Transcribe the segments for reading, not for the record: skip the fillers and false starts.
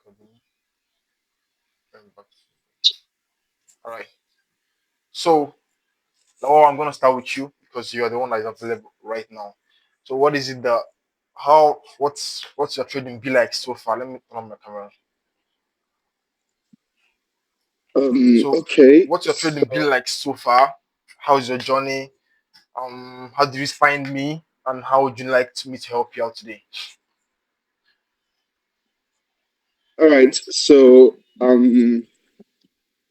Recording and back. All right. So now I'm gonna start with you because you are the one that is available right now. So what is it that how what's your trading be like so far? Let me turn on my camera. So Okay. what's your trading be So, like so far? How's your journey? How did you find me? And how would you like me to help you out today? all right. So,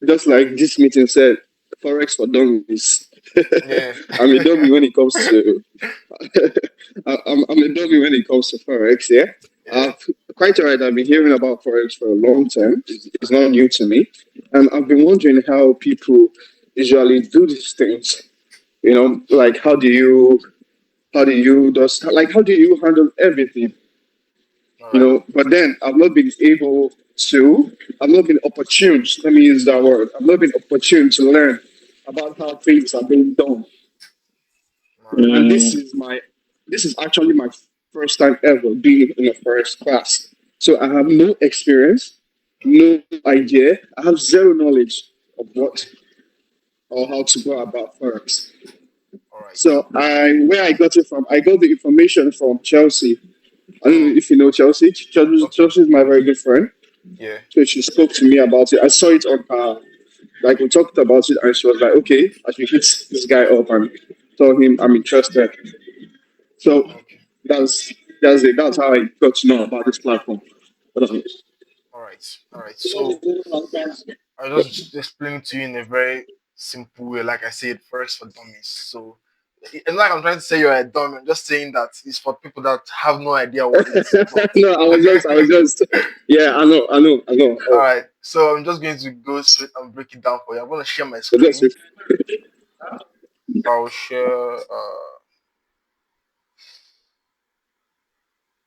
just like this meeting said, forex for dummies. Yeah. I'm a dummy when it comes to. I'm a dummy when it comes to forex. Yeah. Yeah. Uh, quite alright. I've been hearing about forex for a long time. It's not Uh-huh. new to me, and I've been wondering how people usually do these things. Like how do you handle everything? All right. But then I've not been opportune, let me use that word. I've not been opportune to learn about how things are being done. All right. And this is actually my first time ever being in a first class. So I have no experience, Okay. no idea. I have zero knowledge of Okay. what or how to go about forex. All right. So I got it from, I got the information from Chelsea. I don't know Mm, if you know Chelsea. Chelsea, okay. Chelsea is my very good friend. Yeah. So she spoke to me about it. I saw it on her, like we talked about it, and she was like, "Okay, I should hit this guy up and tell him I'm interested." So Okay. that's that's it. That's how I got to know about this platform. But, All right. All right. So I just explain to you in a very simple way, like I said, first for dummies. So it's like I'm trying to say you're a dummy. I'm just saying that it's for people that have no idea what it's about. no, I was just, yeah, I know. All right. So I'm just going to go straight and break it down for you. I'm going to share my So that's screen. it. I'll share.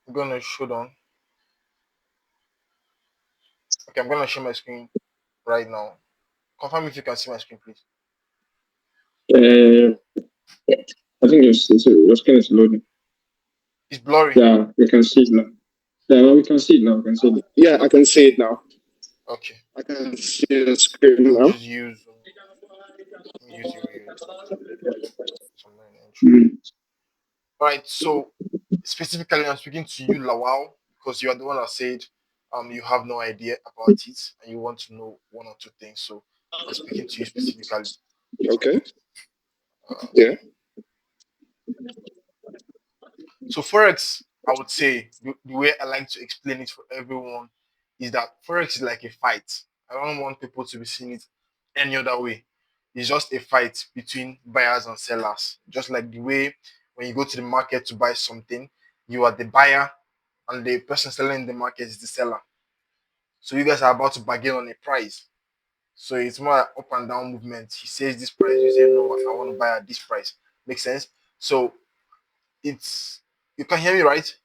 I'm going to show down. Okay, I'm going to share my screen right now. Confirm if you can see my screen, please. Uh, I think your screen is loading. It's blurry. Yeah, we can see it now. Yeah, we can see it now. We can see it. Yeah, I Okay. can see it now. Okay. I can see the screen Let me now. just use. Let me use your some entry. Mm. All right. So specifically, I'm speaking to you, Lawal, because you are the one that said you have no idea about it and you want to know one or two things. So I'm speaking to you specifically. Okay. Uh, Yeah. so forex, I would say the way I like to explain it for everyone is that forex is like a fight. I don't want people to be seeing it any other way. It's just a fight between buyers and sellers. Just like the way when you go to the market to buy something, you are the buyer and the person selling in the market is the seller. So you guys are about to bargain on a price. So it's more like up and down movement. He says this price, you say no, I want to buy at this price. Makes sense? So it's you can hear me, right?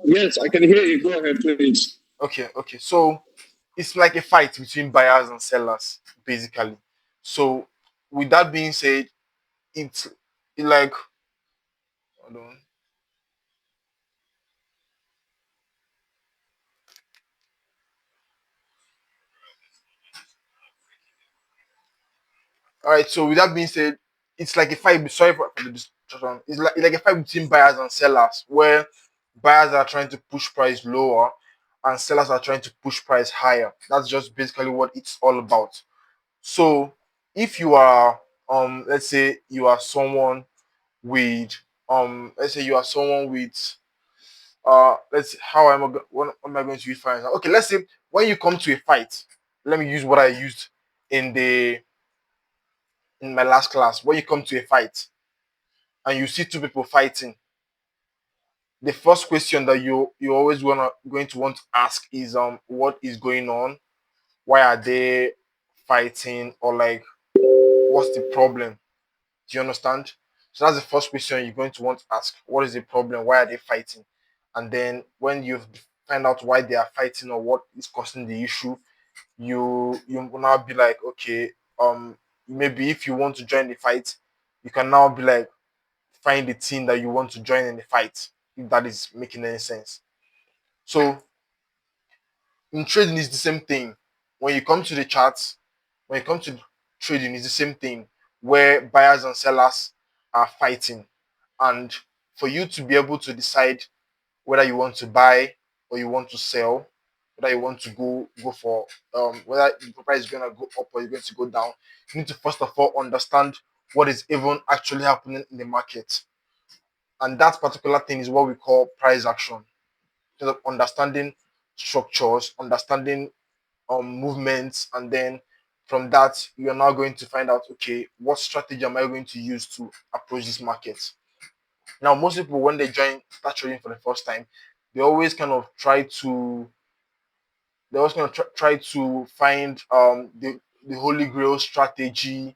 Yes, I can hear you. Go ahead, please. Okay, okay. So it's like a fight between buyers and sellers, basically. So with that being said, it's like hold on. All right. So with that being said, it's like a fight. Sorry for the distraction. It's like a fight between buyers and sellers, where buyers are trying to push price lower, and sellers are trying to push price higher. That's just basically what it's all about. So if you are let's say you are someone with let's say you are someone with let's how am I what am I going to use for example? Okay, let's say when you come to a fight, let me use what I used in the in my last class. When you come to a fight and you see two people fighting, the first question that you always going to want to ask is what is going on? Why are they fighting? Or like what's the problem? Do you understand? So that's the first question you're going to want to ask. What is the problem? Why are they fighting? And then when you find out why they are fighting or what is causing the issue, you will now be like, okay, maybe if you want to join the fight, you can now be like find the team that you want to join in the fight, if that is making any sense. So in trading is the same thing. When you come to the charts, when you come to trading, it's the same thing where buyers and sellers are fighting. And for you to be able to decide whether you want to buy or you want to sell, whether you want to go for whether the price is gonna go up or you're going to go down, you need to first of all understand what is even actually happening in the market. And that particular thing is what we call price action. Instead of understanding structures, understanding movements, and then from that you are now going to find out, okay, what strategy am I going to use to approach this market. Now most people when they start trading for the first time, they always kind of try to try to find the holy grail strategy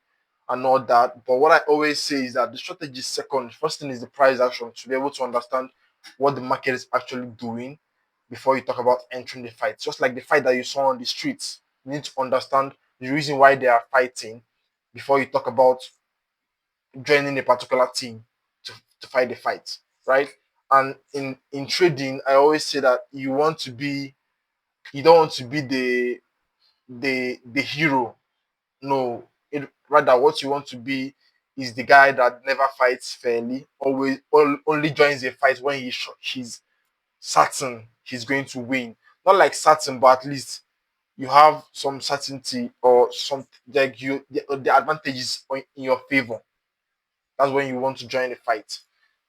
and all that. But what I always say is that the strategy is second. First thing is the price action, to be able to understand what the market is actually doing before you talk about entering the fight. Just like the fight that you saw on the streets, you need to understand the reason why they are fighting before you talk about joining a particular team to fight the fight, right? And in trading, I always say that you don't want to be the hero. No, rather what you want to be is the guy that never fights fairly, only joins a fight when he's certain he's going to win. Not like certain, but at least you have some certainty or some like the advantages in your favor. That's when you want to join the fight.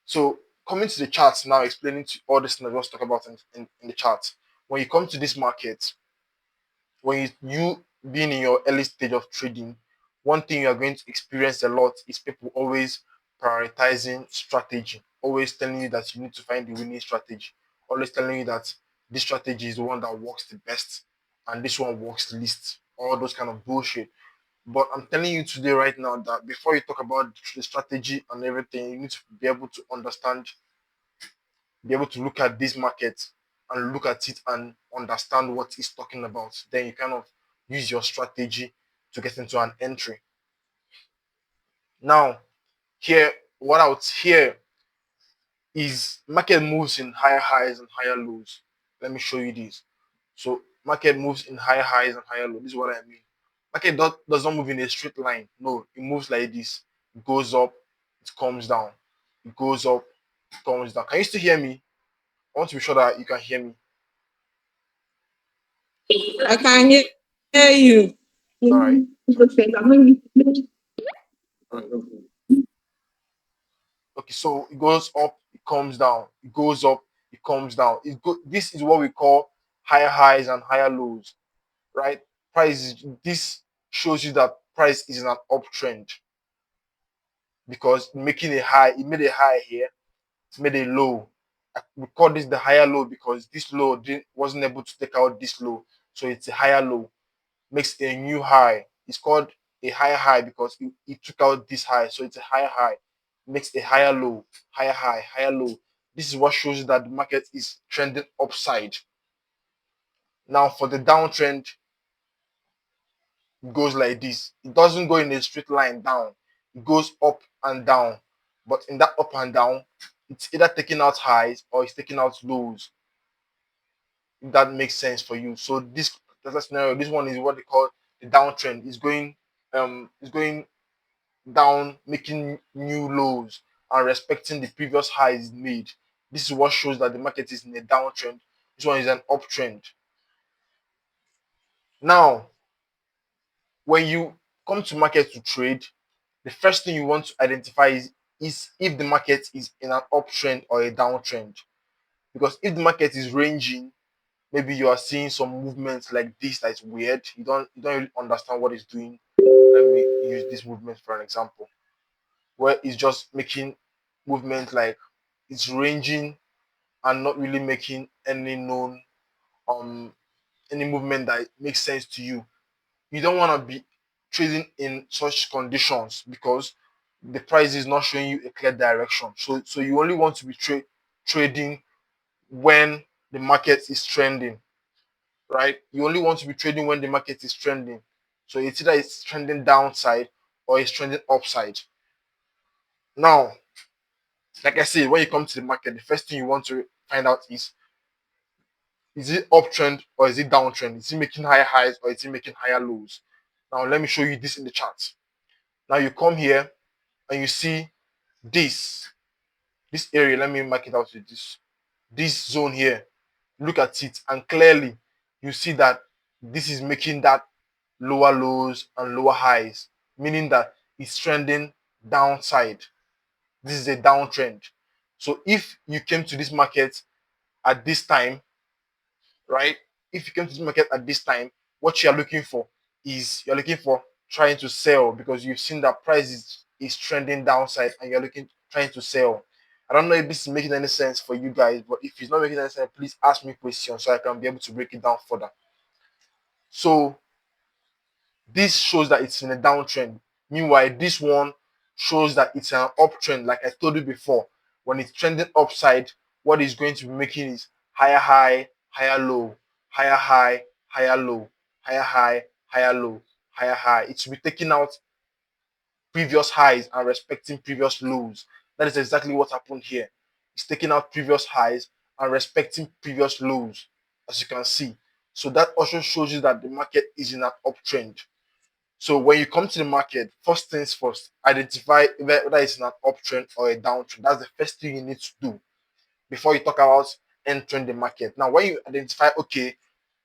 So coming to the charts now, explaining to all this things I just talk about in the chart. When you come to this market, when you being in your early stage of trading, one thing you are going to experience a lot is people always prioritizing strategy, always telling you that you need to find the winning strategy, always telling you that this strategy is the one that works the best and this one works the least, all those kind of bullshit. But I'm telling you today, right now, that before you talk about the strategy and everything, you need to be able to understand, be able to look at this market and look at it and understand what it's talking about. Then you kind of use your strategy to get into an entry. Now, here, what I would here is market moves in higher highs and higher lows. Let me show you this. So, market moves in higher highs and higher lows. This is what I mean. Market does not move in a straight line. No, it moves like this. It goes up, it comes down. It goes up, it comes down. Can you still hear me? I want to be sure that you can hear me. I can hear you. All right. All right. Okay, so it goes up, it comes down, it goes up, it comes down. This is what we call higher highs and higher lows, right? This shows you that price is in an uptrend because making a high, it made a high here, it made a low. We call this the higher low because this low wasn't able to take out this low, so it's a higher low. Makes a new high. It's called a higher high because it took out this high, so it's a higher high. Makes a higher low, higher high, higher low. This is what shows you that the market is trending upside. Now for the downtrend, it goes like this. It doesn't go in a straight line down. It goes up and down. But in that up and down, it's either taking out highs or it's taking out lows. If that makes sense for you. So that's a scenario. This one is what they call the downtrend. It's going down, making new lows and respecting the previous highs made. This is what shows that the market is in a downtrend. This one is an uptrend. Now, when you come to market to trade, the first thing you want to identify is if the market is in an uptrend or a downtrend. Because if the market is ranging, maybe you are seeing some movements like this that is weird. You don't really understand what it's doing. Let me use this movement for an example, where it's just making movement like it's ranging and not really making any known um any movement that makes sense to you. You don't want to be trading in such conditions because the price is not showing you a clear direction. So you only want to be trading when the market is trending, right? You only want to be trading when the market is trending. So it's either it's trending downside or it's trending upside. Now, Like I said, when you come to the market, the first thing you want to find out is it uptrend or is it downtrend? Is it making higher highs or is it making higher lows? Now let me show you this in the chart. Now you come here and you see this this area. Let me mark it out with this zone here. Look at it, and clearly you see that this is making that lower lows and lower highs, meaning that it's trending downside. This is a downtrend. So if you came to this market at this time, right? If you came to this market at this time, what you're looking for is you're looking for trying to sell because you've seen that price is trending downside and you're looking trying to sell. I don't know if this is making any sense for you guys, but if it's not making any sense, please ask me questions so I can be able to break it down further. So this shows that it's in a downtrend. Meanwhile, this one shows that it's an uptrend. Like I told you before, when it's trending upside, what it's going to be making is higher high, higher low, higher high, higher low, higher high, higher low, higher high. It should be taking out previous highs and respecting previous lows. That is exactly what happened here. It's taking out previous highs and respecting previous lows, as you can see. So that also shows you that the market is in an uptrend. So when you come to the market, first things first, identify whether it's an uptrend or a downtrend. That's the first thing you need to do before you talk about entering the market. Now, when you identify, okay,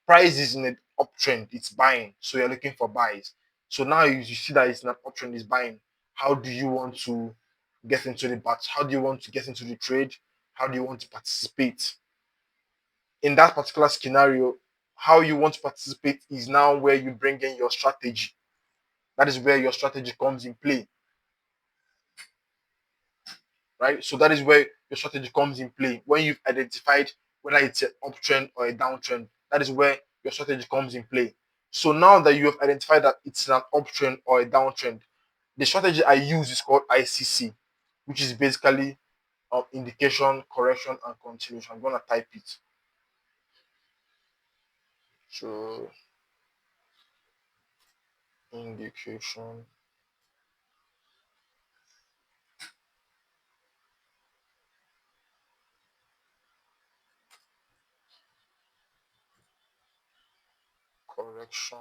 price is in an uptrend, it's buying, so you're looking for buys. So now you see that it's an uptrend, it's buying. How do you want to get into the bat? How do you want to get into the trade? How do you want to participate? In that particular scenario, how you want to participate is now where you bring in your strategy. That is where your strategy comes in play, right? So that is where your strategy comes in play. When you've identified whether it's an uptrend or a downtrend, that is where your strategy comes in play. So now that you have identified that it's an uptrend or a downtrend, the strategy I use is called ICC, which is basically indication, correction, and continuation. I'm gonna type it. So indication, correction,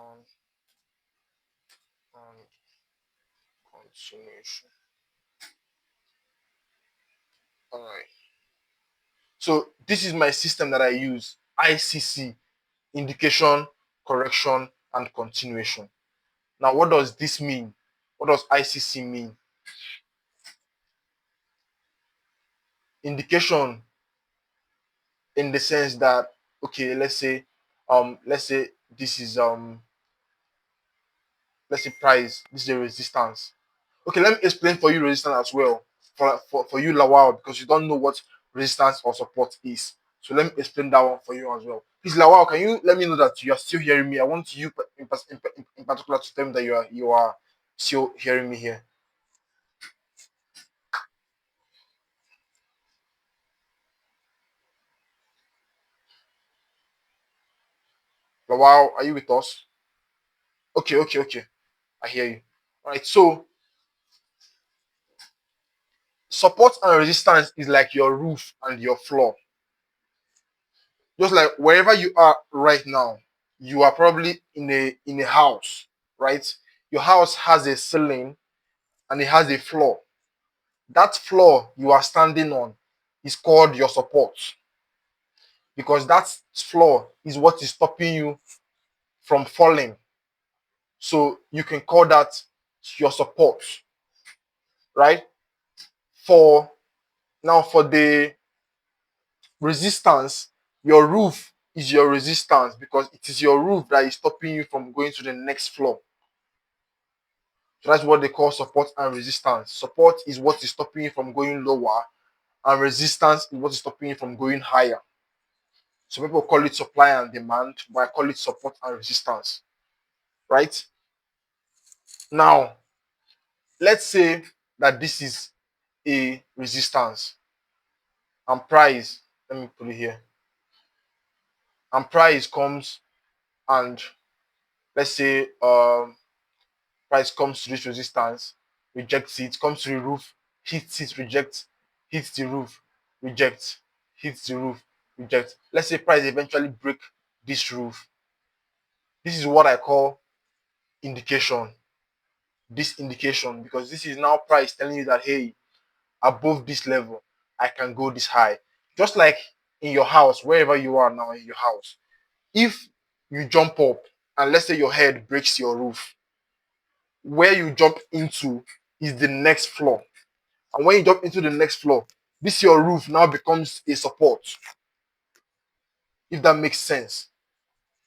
and continuation. All right. So this is my system that I use, ICC, indication, correction, and continuation. Now, what does this mean? What does ICC mean? Indication in the sense that, okay, let's say this is let's say price, this is a resistance. Okay, let me explain for you resistance as well. For you, Lawal, because you don't know what resistance or support is. So let me explain that one for you as well. Please, Lawal, can you let me know that you are still hearing me? I want you in particular to tell me that you are still hearing me here. Lawal, are you with us? Okay, okay, okay. I hear you. All right. So support and resistance is like your roof and your floor. Just like wherever you are right now, you are probably in a house, right? Your house has a ceiling and it has a floor. That floor you are standing on is called your support because that floor is what is stopping you from falling. So you can call that your support, right? For now, for the resistance, your roof is your resistance because it is your roof that is stopping you from going to the next floor. So that's what they call support and resistance. Support is what is stopping you from going lower, and resistance is what is stopping you from going higher. So people call it supply and demand, but I call it support and resistance. Right? Now, let's say that this is a resistance and price. Let me put it here. And price comes and let's say price comes to this resistance, rejects it, comes to the roof, hits it, rejects, hits the roof, reject, hits the roof, reject. Let's say price eventually break this roof. This is what I call indication. This indication, because this is now price telling you that hey, above this level, I can go this high. Just like in your house, wherever you are now in your house, if you jump up and let's say your head breaks your roof, where you jump into is the next floor. And when you jump into the next floor, this your roof now becomes a support, if that makes sense.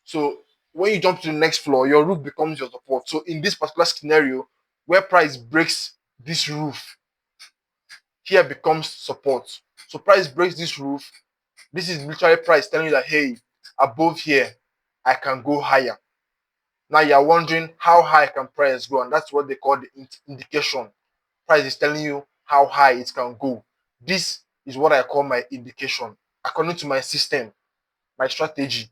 So when you jump to the next floor, your roof becomes your support. So in this particular scenario, where price breaks this roof, here becomes support. So price breaks this roof. This is literally price telling you that hey, above here, I can go higher. Now you're wondering how high can price go, and that's what they call the indication. Price is telling you how high it can go. This is what I call my indication. According to my system, my strategy,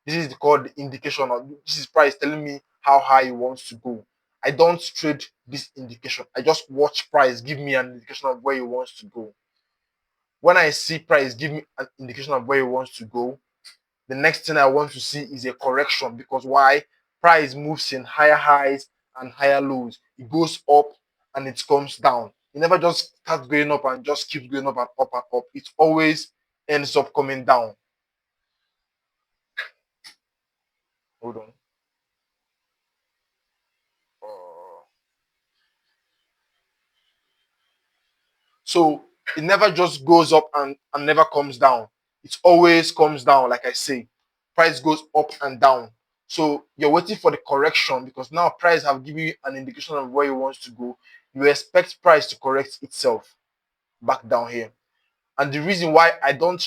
this is called the indication. Of this is price telling me how high it wants to go. I don't trade this indication. I just watch price give me an indication of where it wants to go. When I see price give me an indication of where it wants to go, the next thing I want to see is a correction, because why? Price moves in higher highs and higher lows. It goes up and it comes down. It never just starts going up and just keeps going up and up and up. It always ends up coming down. Hold on. Uh, so it never just goes up and never comes down. It always comes down, like I say. Price goes up and down. So you're waiting for the correction, because now price have given you an indication of where it wants to go. You expect price to correct itself back down here. And the reason why I don't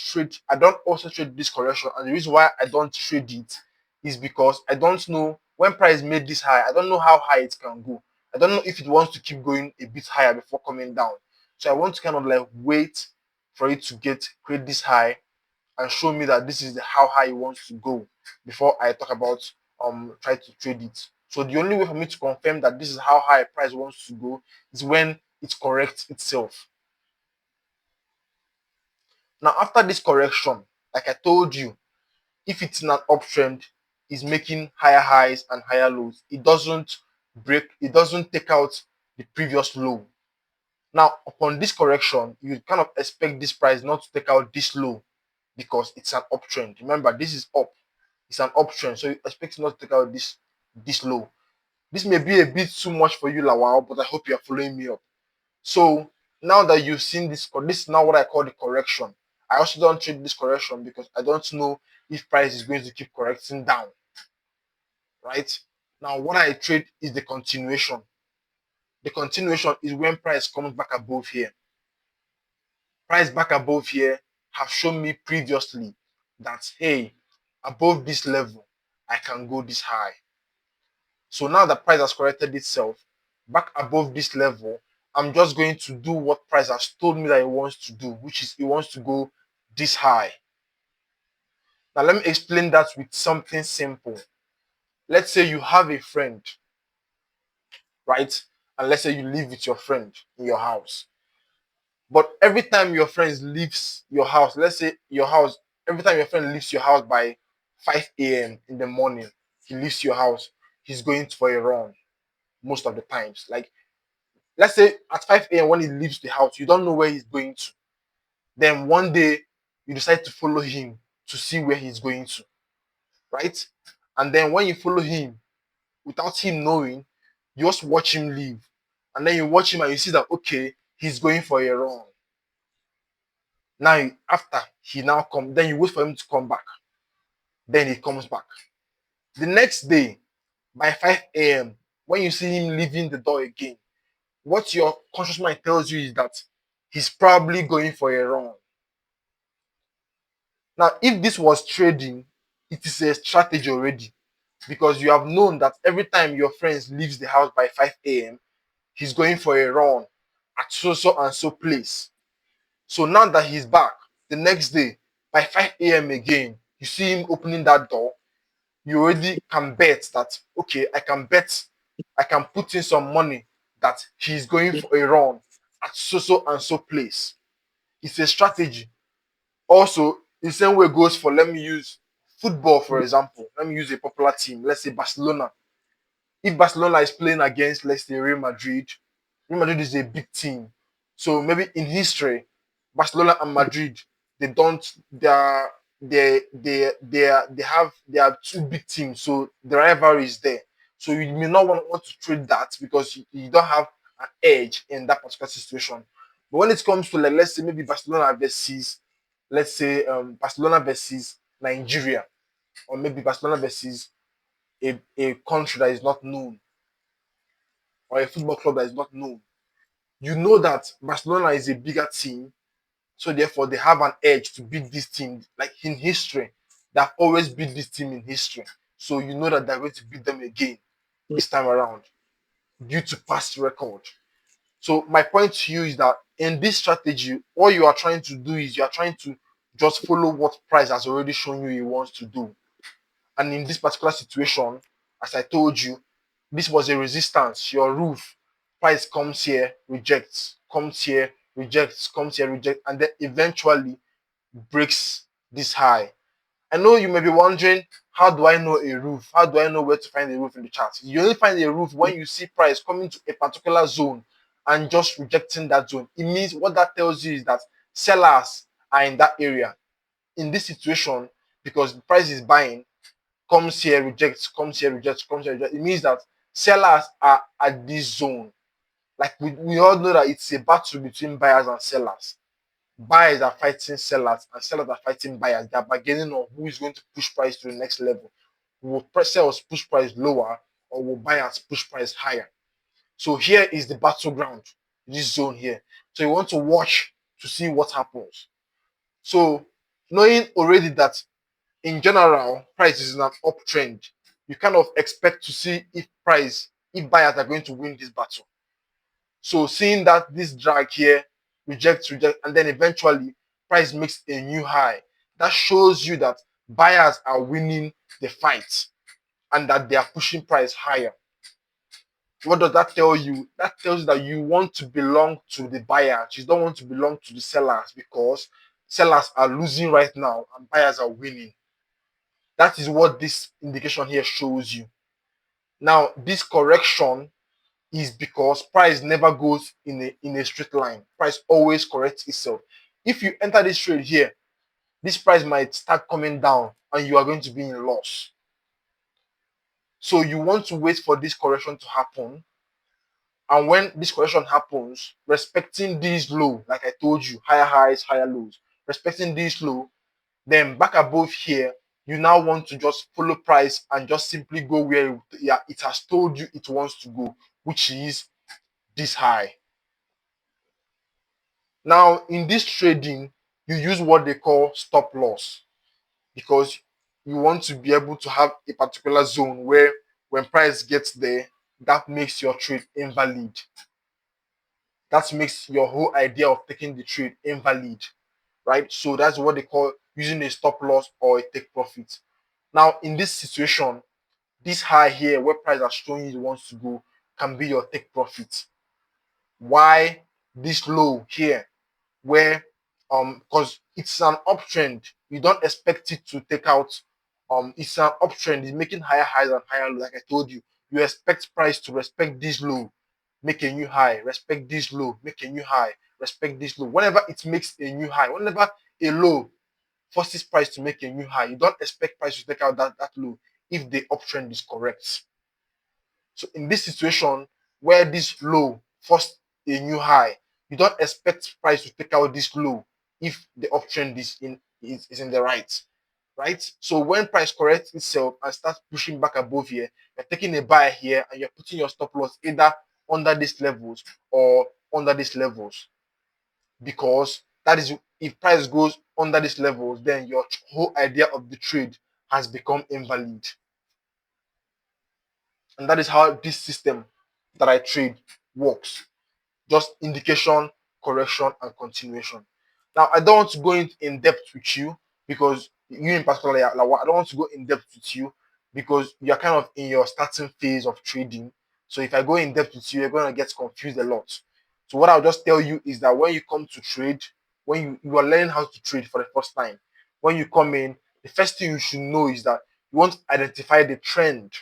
also trade this correction, and the reason why I don't trade it is because I don't know when price made this high, I don't know how high it can go. I don't know if it wants to keep going a bit higher before coming down. So I want to kind of like wait for it to create this high and show me that this is how high it wants to go before I talk about try to trade it. So the only way for me to confirm that this is how high a price wants to go is when it corrects itself. Now, after this correction, like I told you, if it's in an uptrend, it's making higher highs and higher lows. It doesn't break, it doesn't take out the previous low. Now, upon this correction, you kind of expect this price not to take out this low because it's an uptrend. Remember, this is up, it's an uptrend, so you expect it not to take out this low. This may be a bit too much for you, Lawal, but I hope you are following me up. So now that you've seen this is now what I call the correction. I also don't trade this correction because I don't know if price is going to keep correcting down, right? Now what I trade is the continuation. The continuation is when price comes back above here. Price back above here have shown me previously that hey, above this level, I can go this high. So now the price has corrected itself back above this level, I'm just going to do what price has told me that it wants to do, which is it wants to go this high. Now let me explain that with something simple. Let's say you have a friend, right? And let's say you live with your friend in your house. But every time your friend leaves your house, let's say your house, every time your friend leaves your house by 5 a.m. in the morning, he leaves your house, he's going for a run most of the times. Like let's say at 5 a.m. when he leaves the house, you don't know where he's going to. Then one day you decide to follow him to see where he's going to, right? And then when you follow him without him knowing, you just watch him leave. And then you watch him and you see that okay, he's going for a run. Now after he now come, then you wait for him to come back. Then he comes back. The next day by 5 a.m., when you see him leaving the door again, what your conscious mind tells you is that he's probably going for a run. Now, if this was trading, it is a strategy already, because you have known that every time your friend leaves the house by 5 a.m., he's going for a run at so and so place. So now that he's back the next day by 5 a.m. again, you see him opening that door, you already can bet that okay, I can put in some money that he's going for a run at so and so place. It's a strategy. Also, the same way goes for, let me use football for example. Let me use a popular team. Let's say Barcelona. If Barcelona is playing against, let's say, Real Madrid is a big team. So maybe in history, Barcelona and Madrid, they don't they have two big teams, so the rivalry is there. So you may not want to trade that because you don't have an edge in that particular situation. But when it comes to, like, let's say maybe Barcelona versus, let's say, Barcelona versus Nigeria, or maybe Barcelona versus a country that is not known, or a football club that is not known, you know that Barcelona is a bigger team, so therefore they have an edge to beat this team. Like in history, they've always beat this team in history. So you know that they're going to beat them again this time around due to past record. So my point to you is that in this strategy, all you are trying to do is you are trying to just follow what price has already shown you he wants to do. And in this particular situation, as I told you, this was a resistance. Your roof price comes here, rejects, comes here, rejects, comes here, rejects, and then eventually breaks this high. I know you may be wondering, how do I know a roof? How do I know where to find a roof in the chart? You only find a roof when you see price coming to a particular zone and just rejecting that zone. It means what that tells you is that sellers are in that area. In this situation, because the price is buying, comes here, rejects, comes here, rejects, comes here, rejects. It means that sellers are at this zone. Like we all know that it's a battle between buyers and sellers. Buyers are fighting sellers and sellers are fighting buyers. They are bargaining on who is going to push price to the next level. Will sellers push price lower, or will buyers push price higher? So here is the battleground, this zone here. So you want to watch to see what happens. So knowing already that in general, price is in an uptrend, you kind of expect to see if buyers are going to win this battle. So seeing that this drag here rejects, and then eventually price makes a new high, that shows you that buyers are winning the fight and that they are pushing price higher. What does that tell you? That tells you that you want to belong to the buyers. You don't want to belong to the sellers because sellers are losing right now and buyers are winning. That is what this indication here shows you. Now, this correction is because price never goes in a straight line. Price always corrects itself. If you enter this trade here, this price might start coming down and you are going to be in loss. So you want to wait for this correction to happen. And when this correction happens, respecting this low, like I told you, higher highs, higher lows, respecting this low, then back above here, you now want to just follow price and just simply go where it has told you it wants to go, which is this high. Now, in this trading, you use what they call stop loss because you want to be able to have a particular zone where when price gets there, that makes your trade invalid. That makes your whole idea of taking the trade invalid, right? So that's what they call using a stop loss or a take profit. Now, in this situation, this high here where price are showing you it wants to go can be your take profit. Why this low here where because it's an uptrend, you don't expect it to take out, it's an uptrend, it's making higher highs and higher lows. Like I told you, you expect price to respect this low, make a new high, respect this low, make a new high, respect this low. Whenever it makes a new high, whenever a low forces price to make a new high, you don't expect price to take out that low if the uptrend is correct. So in this situation where this low forced a new high, you don't expect price to take out this low if the uptrend is in the right? So when price corrects itself and starts pushing back above here, you're taking a buy here and you're putting your stop loss either under these levels or under these levels. Because that is, if price goes under these levels, then your whole idea of the trade has become invalid. And that is how this system that I trade works. Just indication, correction, and continuation. Now, I don't want to go in depth with you because you in particular, I don't want to go in depth with you because you're kind of in your starting phase of trading. So if I go in depth with you, you're going to get confused a lot. So what I'll just tell you is that when you come to trade, when you are learning how to trade for the first time. When you come in, the first thing you should know is that you want to identify the trend.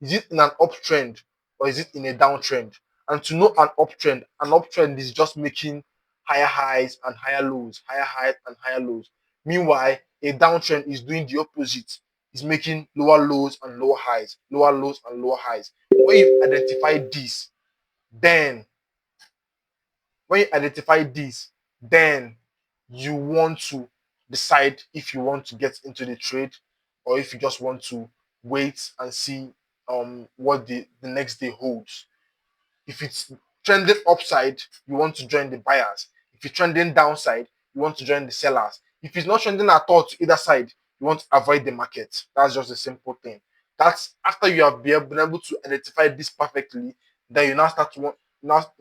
Is it in an uptrend or is it in a downtrend? And to know an uptrend is just making higher highs and higher lows, higher highs and higher lows. Meanwhile, a downtrend is doing the opposite. It's making lower lows and lower highs, lower lows and lower highs. When you identify this, then when you identify this, then you want to decide if you want to get into the trade or if you just want to wait and see what the next day holds. If it's trending upside, you want to join the buyers. If it's trending downside, you want to join the sellers. If it's not trending at all to either side, you want to avoid the market. That's just a simple thing. That's after you have been able to identify this perfectly, then you now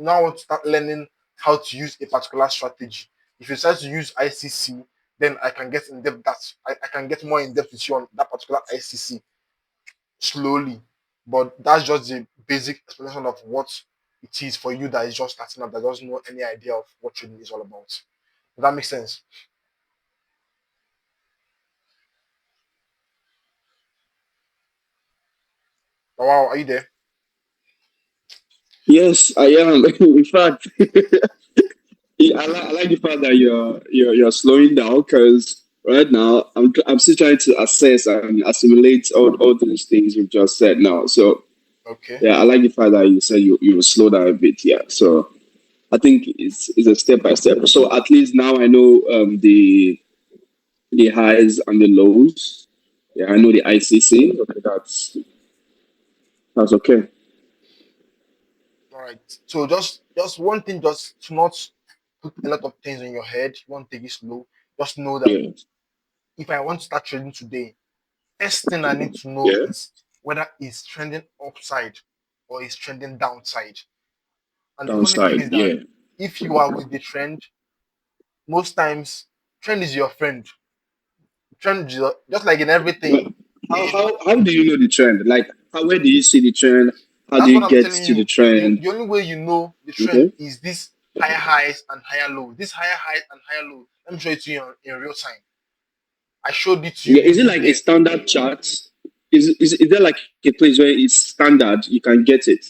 now want to start learning how to use a particular strategy. If you decide to use ICC, then I can get in depth. I can get more in depth with you on that particular ICC slowly. But that's just the basic explanation of what it is for you that is just starting up, that doesn't know any idea of what trading is all about. Does that make sense? Oh, wow, are you there? Yes, I am. In fact, I like the fact that you're slowing down because right now I'm still trying to assess and assimilate all those things you've just said now. So Okay. yeah, I like the fact that you said you will slow down a bit. Yeah, so I think it's a step by step. So at least now I know the highs and the lows. Yeah, I know the ICC. Okay, that's okay. All right. So just one thing, just to not put a lot of things in your head. You want to take it slow. Just know that Yeah, if I want to start trading today, first thing I need to know yeah. is whether it's trending upside or it's trending downside. And the funny thing Downside. is that Yeah, if you are with the trend, most times trend is your friend. Trend is just like in but everything. how do you know the trend? Like, where do you see the trend? How do That's what you I'm get telling to the you. trend? The only way you know the trend Okay. is this higher highs and higher lows. This higher highs and higher lows. Let me show it to you in real time. I showed it to you Yeah, is it even like a here. standard chart? Is there like a place where it's standard? You can get it.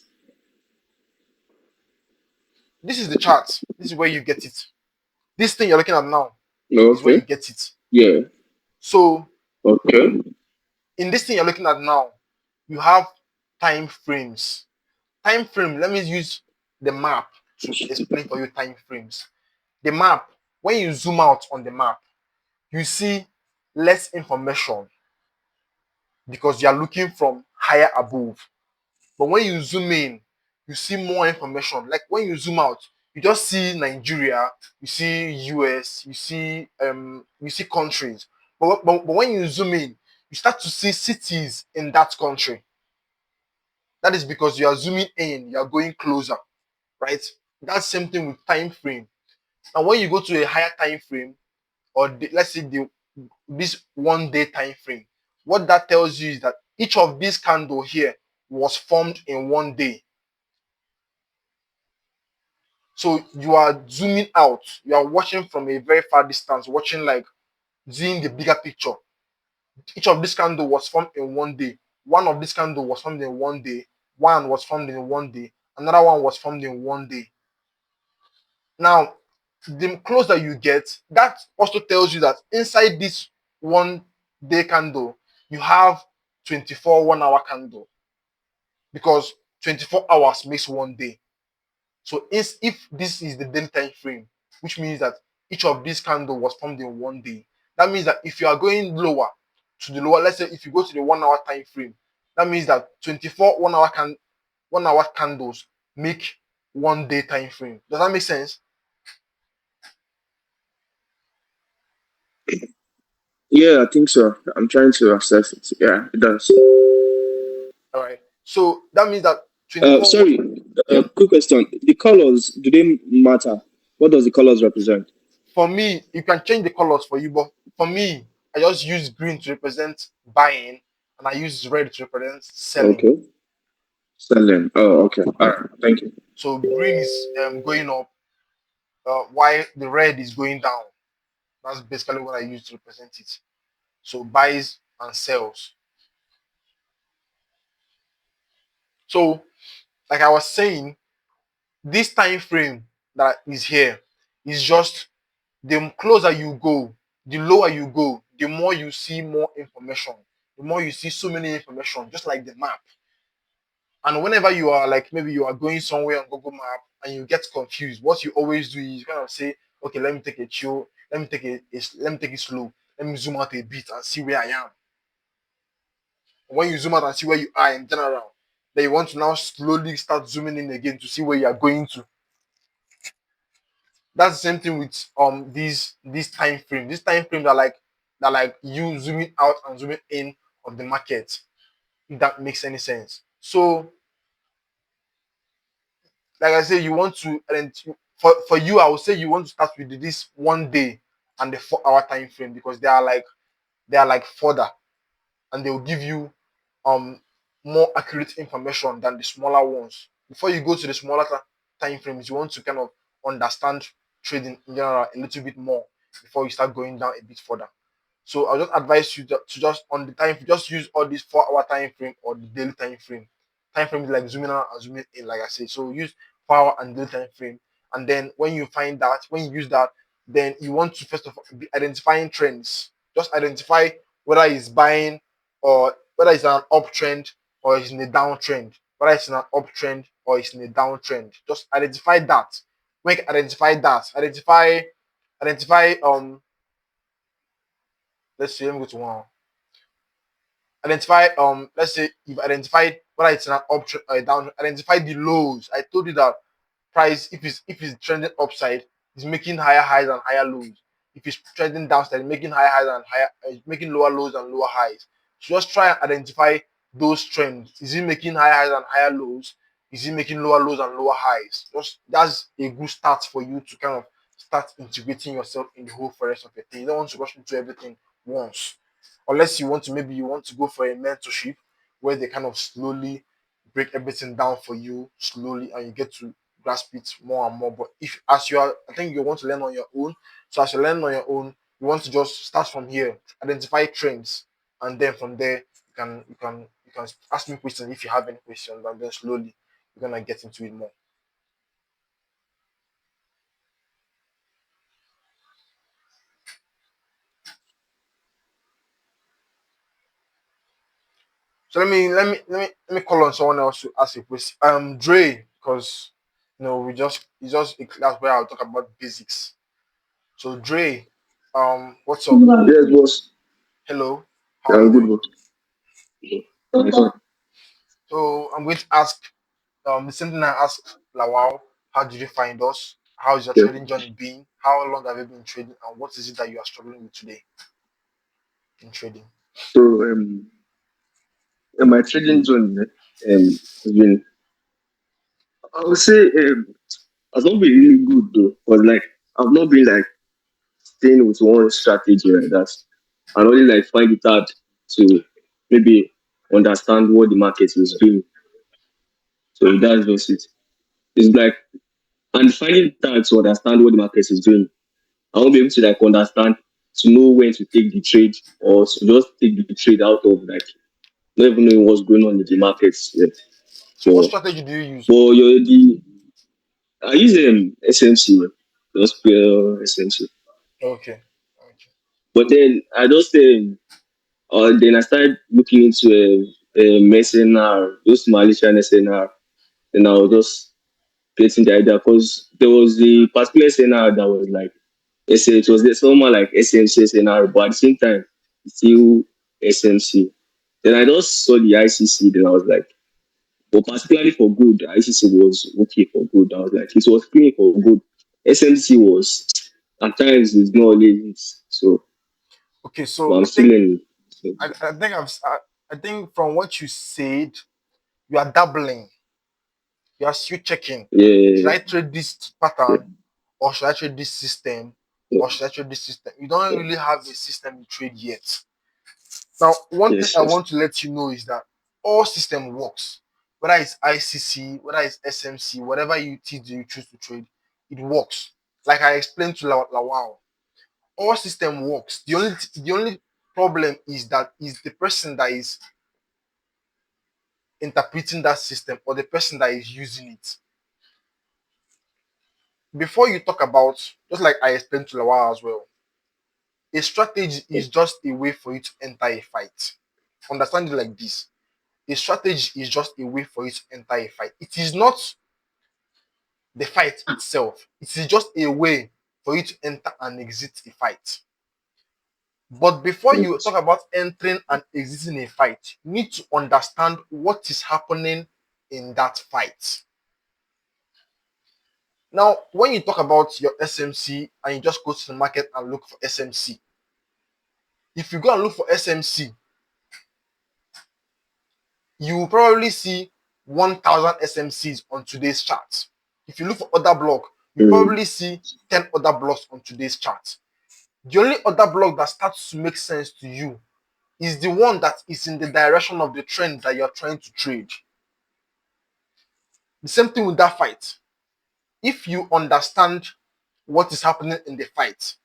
This is the chart. This is where you get it. This thing you're looking at now is where you Okay. get it. Yeah. So Okay. in this thing you're looking at now, you have time frames. Time frame. Let me use the map to explain for you time frames. The map. When you zoom out on the map, you see less information because you are looking from higher above. But when you zoom in, you see more information. Like when you zoom out, you just see Nigeria, you see US, you see countries. But when you zoom in, you start to see cities in that country. That is because you are zooming in, you are going closer, right? That's same thing with time frame. And when you go to a higher time frame, or let's say this 1 day time frame, what that tells you is that each of these candle here was formed in 1 day. So you are zooming out, you are watching from a very far distance, watching like seeing the bigger picture. Each of this candle was formed in 1 day. One of this candle was formed in 1 day. One was formed in 1 day. Another one was formed in 1 day. Now, the closer you get, that also tells you that inside this 1 day candle, you have 24 1 hour candle because 24 hours makes 1 day. So if this is the daily time frame, which means that each of these candle was formed in 1 day, that means that if you are going lower to the lower, let's say if you go to the 1 hour time frame, that means that 24 1 hour candles make 1 day time frame. Does that make sense? Yeah, I think so. I'm trying to assess it. Yeah, it does. All right. So that means that 24. Sorry. Yeah. Quick question. The colors, do they matter? What does the colors represent? For me, you can change the colors for you, but for me, I just use green to represent buying, and I use red to represent selling. Okay. Selling. Oh, okay. All right. Thank you. So green is going up, why the red is going down. That's basically what I use to represent it. So buys and sells. So like I was saying, this time frame that is here is just the closer you go, the lower you go, the more you see more information, the more you see so many information, just like the map. And whenever you are like maybe you are going somewhere on Google Map and you get confused, what you always do is you kind of say, okay, let me take a chill, let me take it slow, let me zoom out a bit and see where I am. When you zoom out and see where you are in general, then you want to now slowly start zooming in again to see where you are going to. That's the same thing with these time frame. These time frames are like you zooming out and zooming in of the market. If that makes any sense. So like I say, you want to and for you, I would say you want to start with this 1 day and the 4 hour time frame because they are like further and they will give you um more accurate information than the smaller ones. Before you go to the smaller time frames, you want to kind of understand trading in general a little bit more before you start going down a bit further. So I'll just advise you to just on the time, just use all these 4 hour time frame or the daily time frame. Time frame is like zooming out and zooming in, like I said. So use 4 hour and daily time frame. And then when you find that, when you use that, then you want to first of all be identifying trends. Just identify whether it's buying or whether it's an uptrend or it's in a downtrend, whether it's in an uptrend or it's in a downtrend. Just identify that. When you identify that, identify let's say let me go to one. Identify let's say you've identified whether it's an option or a down, identify the lows. I told you that price if it's trending upside, it's making higher highs and higher lows. If it's trending downside, it's making higher highs and higher it's making lower lows and lower highs. So just try and identify those trends. Is it making higher highs and higher lows? Is it making lower lows and lower highs? Just that's a good start for you to kind of start integrating yourself in the whole forex of your thing. You don't want to rush into everything once unless you want to maybe you want to go for a mentorship where they kind of slowly break everything down for you slowly and you get to grasp it more and more. But if as you are, I think you want to learn on your own. So as you learn on your own, you want to just start from here, identify trends, and then from there you can ask me questions if you have any questions, and then slowly you're gonna get into it more. So let me call on someone else to ask a question. Dray, because we just it's just a class where I'll talk about basics. So Dre, what's up? Yes, boss. Hello, how are you I'm good, doing? boss. Nice one. So I'm going to ask the same thing I asked Lawal. How did you find us? How is your Yeah. trading journey been? How long have you been trading, and what is it that you are struggling with today in trading? So, my trading journey has been, I would say, has not been really good though. But like, I've not been like staying with one strategy like that. And only like find it hard to maybe understand what the market is doing. So that's just it. It's like, and finding it hard to understand what the market is doing. I won't be able to like understand to know when to take the trade or to just take the trade out of like not even knowing what's going on in the markets yet. So what So, strategy do you use? but you're the I use SMC, just pure SMC. Okay, okay, But then I just then I started looking into a SNR, those Malaysian SNR, and I was just getting the idea because there was the particular SNR that was like it was someone like SMC SNR, but at the same time it's still SMC. Then I just saw the ICC, then I was like, but particularly for good, ICC was okay for good. I was like, it was clean for good. SMC was at times it's not always so, okay. but So I'm still learning. So, I think I think from what you said, you are dabbling. You are still checking. Should yeah, I trade this yeah, pattern or should I trade this system yeah, or should I trade this system? You don't really have a system to trade yet. Now, one thing yes, I yes, want to let you know is that all system works. Whether it's ICC, whether it's SMC, whatever you choose to trade, it works. like I explained to Lawal, all system works. The only problem is that is the person that is interpreting that system or the person that is using it. Before you talk about, just like I explained to Lawal as well, a strategy is just a way for you to enter a fight. Understand it like this. A strategy is just a way for you to enter a fight. It is not the fight itself. It is just a way for you to enter and exit a fight. But before you talk about entering and exiting a fight, you need to understand what is happening in that fight. Now, when you talk about your SMC and you just go to the market and look for SMC, if you go and look for SMC, you will probably see 1,000 SMCs on today's chart. If you look for other block, you probably see 10 other blocks on today's chart. The only other block that starts to make sense to you is the one that is in the direction of the trend that you're trying to trade. The same thing with that fight. If you understand what is happening in the fight,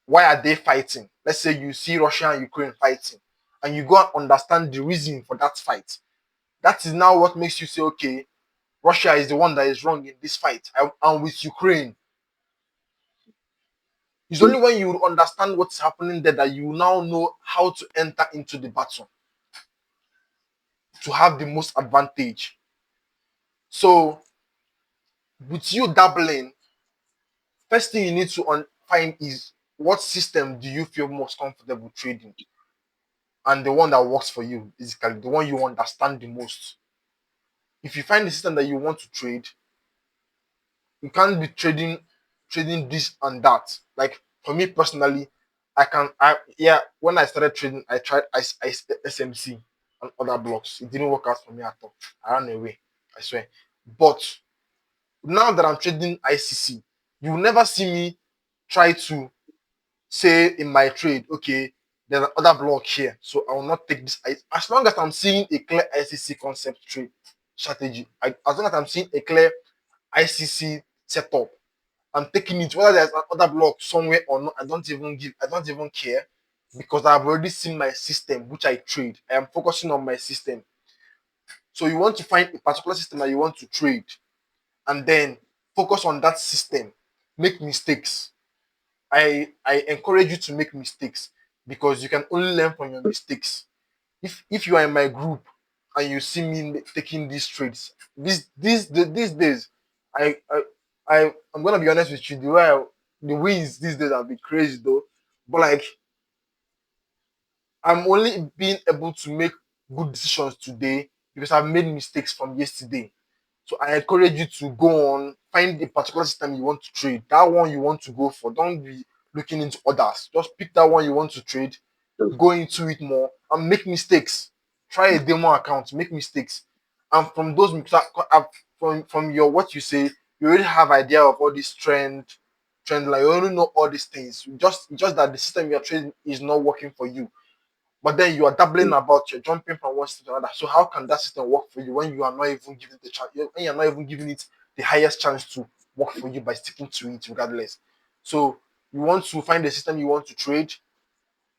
why are they fighting? Let's say you see Russia and Ukraine fighting, and you go and understand the reason for that fight. That is now what makes you say, okay, Russia is the one that is wrong in this fight. And with Ukraine, it's only when you understand what's happening there that you now know how to enter into the battle to have the most advantage. So, with you dabbling, first thing you need to find is what system do you feel most comfortable trading, and the one that works for you, basically the one you understand the most. If you find the system that you want to trade, you can't be trading this and that. Like for me personally, when I started trading, I tried SMC and other blocks. It didn't work out for me at all. I ran away, I swear. But now that I'm trading ICC, you will never see me try to say in my trade, okay, there's another block here, so I will not take this. As long as I'm seeing a clear ICC concept trade strategy, as long as I'm seeing a clear ICC setup, I'm taking it. Whether there's another block somewhere or not, I don't even care, because I've already seen my system, which I trade. I am focusing on my system. So you want to find a particular system that you want to trade, and then focus on that system. Make mistakes. I encourage you to make mistakes, because you can only learn from your mistakes. If you are in my group and you see me taking these trades, these days, I I I'm gonna be honest with you, the wins these days have been crazy though. But like, I'm only being able to make good decisions today because I've made mistakes from yesterday. So I encourage you to go on, find a particular system you want to trade, that one you want to go for. Don't be looking into others. Just pick that one you want to trade, go into it more, and make mistakes. Try a demo account, make mistakes, and from those from your what you say, you already have idea of all this trend like you already know all these things. Just that the system you're trading is not working for you, but then you are dabbling about, you're jumping from one system to another. So how can that system work for you when you are not even giving the chance, when you're not even giving it the highest chance to work for you by sticking to it regardless? So you want to find the system you want to trade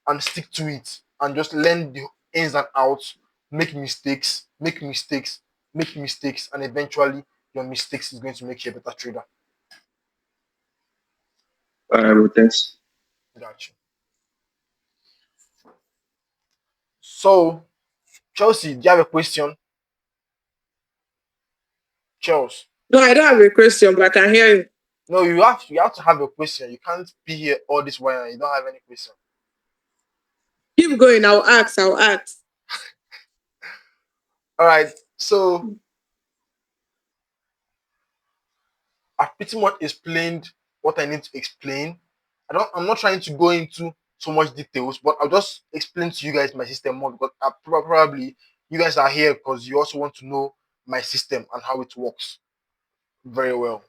and stick to it and just learn the ins and outs, make mistakes, and eventually your mistakes is going to make you a better trader. Thanks. Gotcha. So Chelsea, do you have a question? Chelsea. No, I don't have a question, but I can hear you. No, you have to have a question. You can't be here all this while and you don't have any question. Keep going. I'll ask. I'll ask. All right. So I've pretty much explained what I need to explain. I'm not trying to go into so much details, but I'll just explain to you guys my system more, because probably you guys are here because you also want to know my system and how it works very well.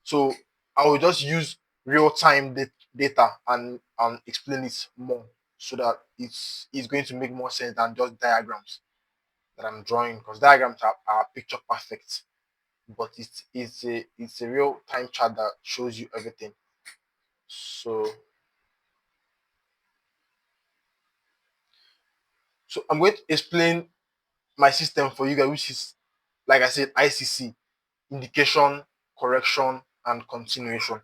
So I will just use real time data and explain it more, so that it's going to make more sense than just diagrams that I'm drawing, because diagrams are picture perfect. but it's a real time chart that shows you everything. So I'm going to explain my system for you guys, which is, like I said, ICC: indication, correction, and continuation.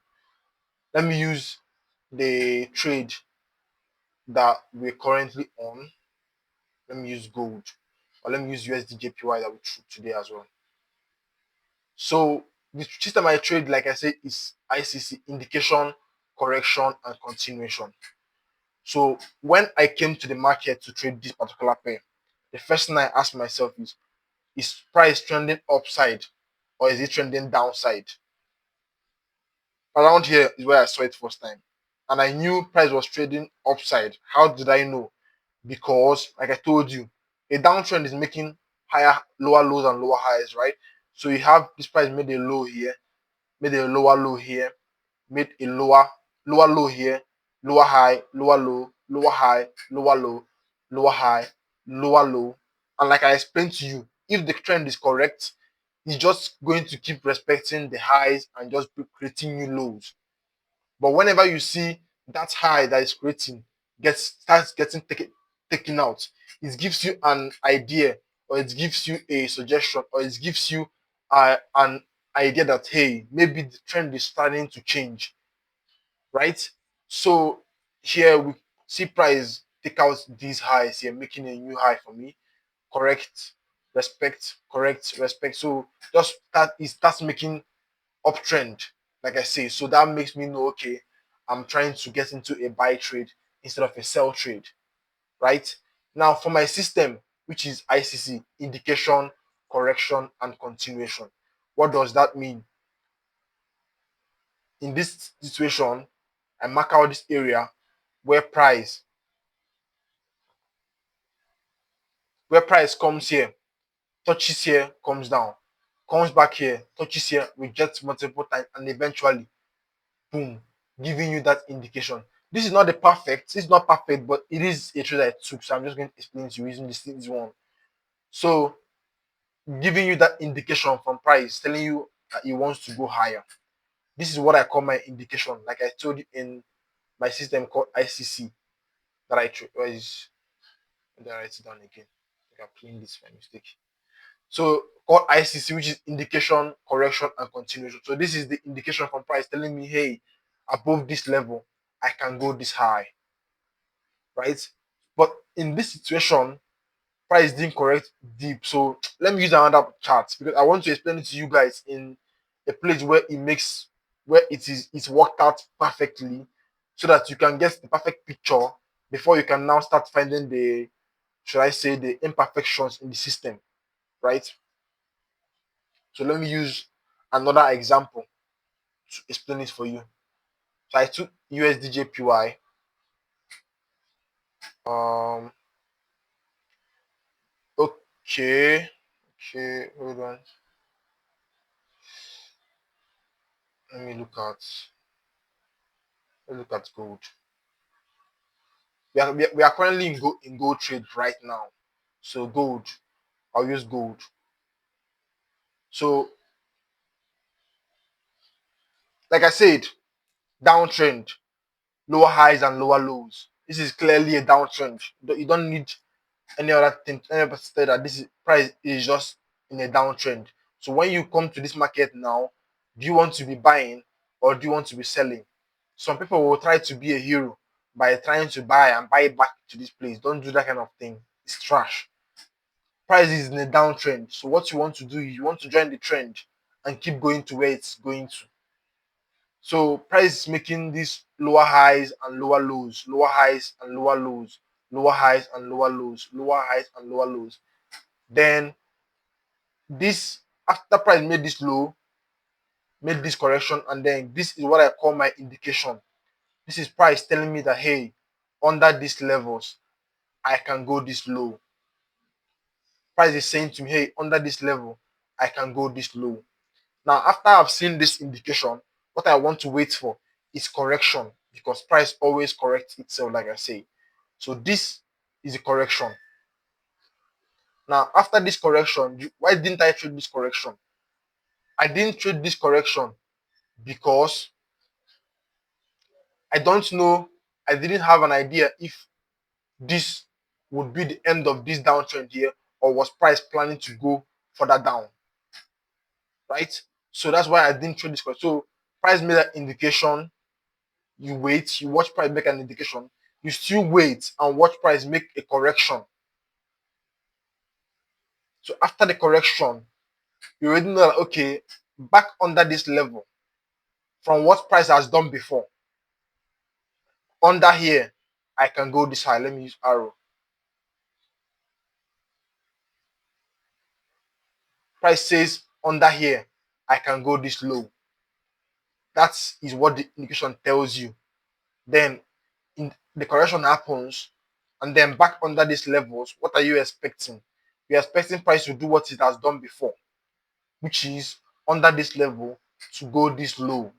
Let me use the trade that we're currently on. Let me use gold, or let me use USD that we trade today as well. So the system I trade, like I said, is ICC: indication, correction, and continuation. So when I came to the market to trade this particular pair, the first thing I asked myself is price trending upside or is it trending downside? Around here is where I saw it first time. And I knew price was trading upside. How did I know? Because, like I told you, a downtrend is making higher, lower lows and lower highs, right? So you have this price made a low here, made a lower low here, made a lower low here, lower high, lower low, lower high, lower low, lower high, lower low. And like I explained to you, if the trend is correct, it's just going to keep respecting the highs and just be creating new lows. But whenever you see that high that is creating starts getting taken out, it gives you an idea, or it gives you a suggestion, or it gives you an idea that hey, maybe the trend is starting to change, right? So here we see price take out these highs here, making a new high for me. Correct, respect, correct, respect. So just that it starts making uptrend, like I say. So that makes me know, okay, I'm trying to get into a buy trade instead of a sell trade, right? Now for my system, which is ICC: indication, correction, and continuation. What does that mean? In this situation, I mark out this area where price comes here, touches here, comes down, comes back here, touches here, rejects multiple times, and eventually, boom, giving you that indication. This is not the perfect, this is not perfect, but it is a trade I took. So I'm just going to explain to you using this one. So giving you that indication from price, telling you that it wants to go higher. This is what I call my indication. Like I told you in my system called ICC that I trade. Where is, let me write it down again. I can clean this by mistake. So called ICC, which is indication, correction, and continuation. So this is the indication from price telling me, hey, above this level, I can go this high, right? But in this situation, price didn't correct deep. So let me use another chart because I want to explain it to you guys in a place where it's worked out perfectly, so that you can get the perfect picture before you can now start finding the, should I say, the imperfections in the system, right? So let me use another example to explain it for you. So I took USDJPY. Um, okay, hold on. Let me look at gold. We are currently in gold trade right now. So gold, I'll use gold. So like I said, downtrend, lower highs and lower lows. This is clearly a downtrend. You don't need any other thing, any other say that this is, price is just in a downtrend. So when you come to this market now, do you want to be buying or do you want to be selling? Some people will try to be a hero by trying to buy and buy back to this place. Don't do that kind of thing. It's trash. Price is in a downtrend. So what you want to do is you want to join the trend and keep going to where it's going to. So price is making these lower highs and lower lows, lower highs and lower lows, lower highs and lower lows, lower highs and lower lows. Then this, after price made this low, made this correction, and then this is what I call my indication. This is price telling me that hey, under these levels, I can go this low. Price is saying to me, hey, under this level, I can go this low. Now, after I've seen this indication, what I want to wait for is correction because price always corrects itself, like I say. So this is a correction. Now, after this correction, why didn't I trade this correction? I didn't trade this correction because I don't know, I didn't have an idea if this would be the end of this downtrend here, or was price planning to go further down, right? So that's why I didn't trade this correction. So price made an indication, you wait, you watch price make an indication, you still wait and watch price make a correction. So after the correction, you already know that okay, back under this level from what price has done before. Under here, I can go this high. Let me use arrow. Price says under here, I can go this low. That is what the indication tells you. Then in the correction happens, and then back under these levels, what are you expecting? You're expecting price to do what it has done before, which is under this level to go this low.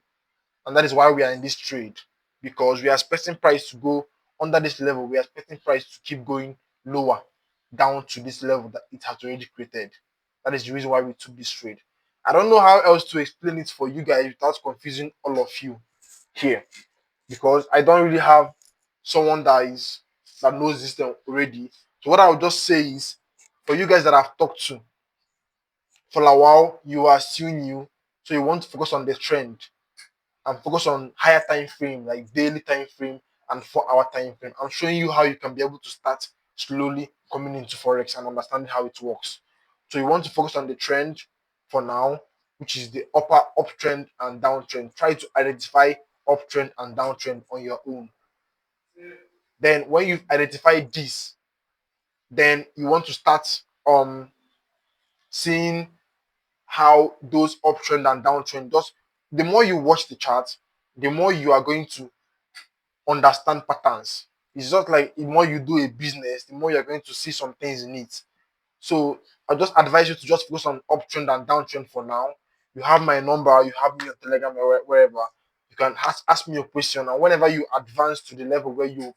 And that is why we are in this trade, because we are expecting price to go under this level. We are expecting price to keep going lower down to this level that it has already created. That is the reason why we took this trade. I don't know how else to explain it for you guys without confusing all of you here, because I don't really have someone that knows this thing already. So what I would just say is, for you guys that I've talked to, for a while you are still new, so you want to focus on the trend and focus on higher time frame, like daily time frame and 4 hour time frame. I'm showing you how you can be able to start slowly coming into forex and understanding how it works. So you want to focus on the trend for now, which is the upper uptrend and downtrend. Try to identify uptrend and downtrend on your own. Then when you've identified this, then you want to start seeing how those uptrend and downtrend, just the more you watch the chart, the more you are going to understand patterns. It's just like the more you do a business, the more you're going to see some things in it. So I just advise you to just focus on uptrend and downtrend for now. You have my number, you have me on Telegram or wherever. You can ask me a question, and whenever you advance to the level where you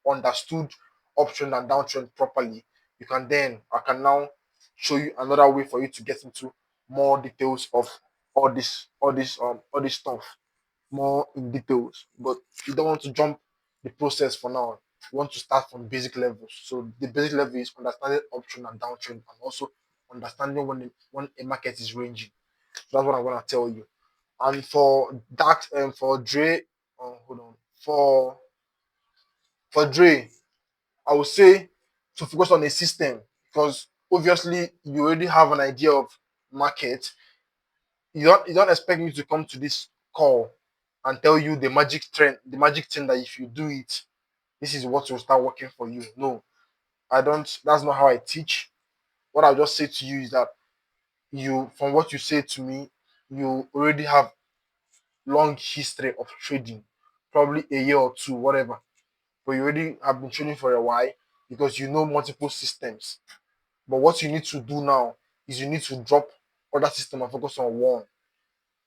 understood uptrend and downtrend properly, you can then I can now show you another way for you to get into more details of all this stuff more in details, but you don't want to jump the process for now. You want to start from basic levels. So the basic level is understanding uptrend and downtrend, and also understanding when a market is ranging. So that's what I'm gonna tell you. And for that, for Dray, hold on, for Dray, I would say to focus on a system, because obviously you already have an idea of market. You don't expect me to come to this call and tell you the magic trend, the magic thing that if you do it, this is what will start working for you. No, I don't. That's not how I teach. What I'll just say to you is that from what you say to me, you already have long history of trading, probably a year or two, whatever. But you already have been trading for a while because you know multiple systems. But what you need to do now is you need to drop other system and focus on one.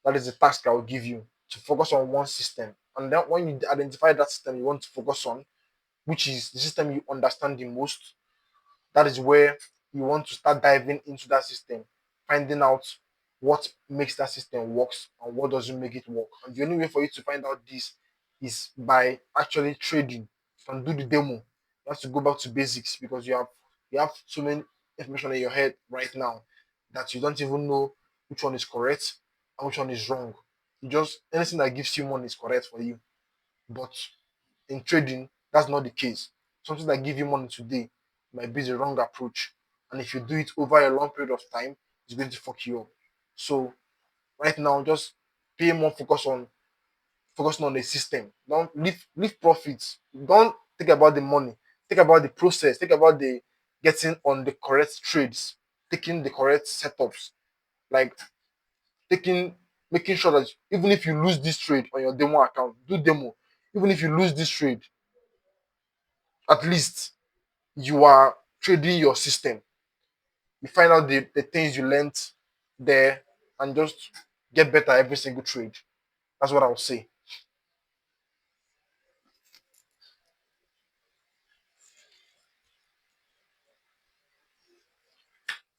That is the task I will give you, to focus on one system. And then when you identify that system you want to focus on, which is the system you understand the most, that is where you want to start diving into that system, finding out what makes that system works and what doesn't make it work. And the only way for you to find out this is by actually trading. You can do the demo. You have to go back to basics because you have so many information in your head right now that you don't even know which one is correct and which one is wrong. You just anything that gives you money is correct for you. But in trading, that's not the case. Something that gives you money today might be the wrong approach. And if you do it over a long period of time, it's going to fuck you up. So right now, just pay more focusing on the system. Don't leave profits. Don't think about the money. Think about the process. Think about the getting on the correct trades, taking the correct setups, like taking making sure that even if you lose this trade on your demo account, do demo. Even if you lose this trade, at least you are trading your system. You find out the things you learned there and just get better every single trade. That's what I would say.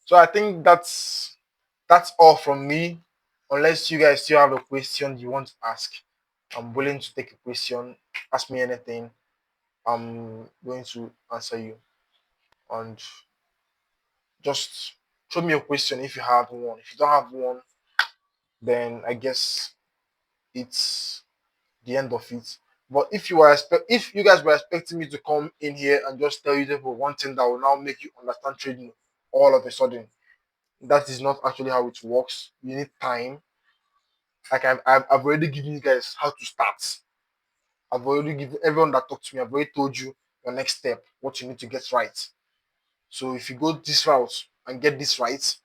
So I think that's all from me. Unless you guys still have a question you want to ask, I'm willing to take a question. Ask me anything. I'm going to answer you. And just throw me a question if you have one. If you don't have one, then I guess it's the end of it. But if you guys were expecting me to come in here and just tell you one thing that will now make you understand trading all of a sudden, that is not actually how it works. You need time. Like I've already given you guys how to start. I've already given everyone that talked to me. I've already told you your next step, what you need to get right. So if you go this route and get this right,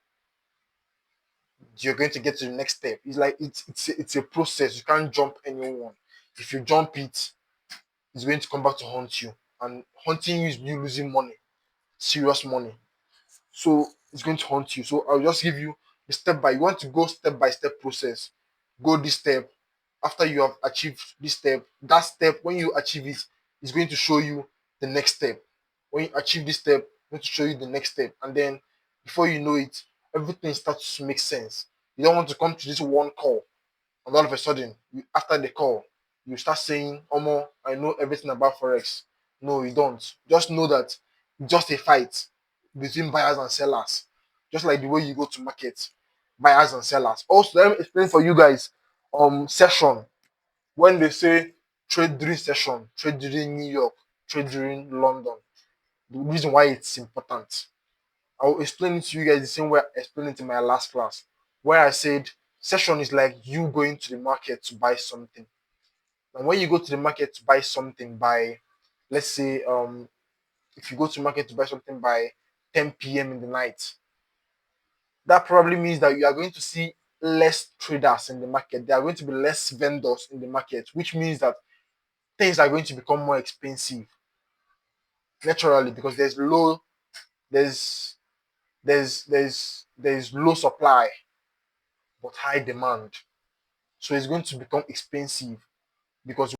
you're going to get to the next step. It's like it's a process. You can't jump anyone. If you jump it, it's going to come back to haunt you. And haunting you is you losing money, serious money. So it's going to haunt you. So I'll just give you the step by. You want to go step by step process. Go this step. After you have achieved this step, that step when you achieve it, is going to show you the next step. When you achieve this step, it's going to show you the next step, and then before you know it, everything starts to make sense. You don't want to come to this one call and all of a sudden, after the call, you start saying, Omo, I know everything about forex. No, you don't. Just know that it's just a fight between buyers and sellers. Just like the way you go to market, buyers and sellers. Also, let me explain for you guys. Session, when they say trade during session, trade during New York, trade during London. The reason why it's important. I'll explain it to you guys the same way I explained it in my last class, where I said session is like you going to the market to buy something. And when you go to the market to buy something by, let's say, if you go to market to buy something by 10 p.m. in the night, that probably means that you are going to see less traders in the market. There are going to be less vendors in the market, which means that things are going to become more expensive naturally because there's there's low supply but high demand. So it's going to become expensive because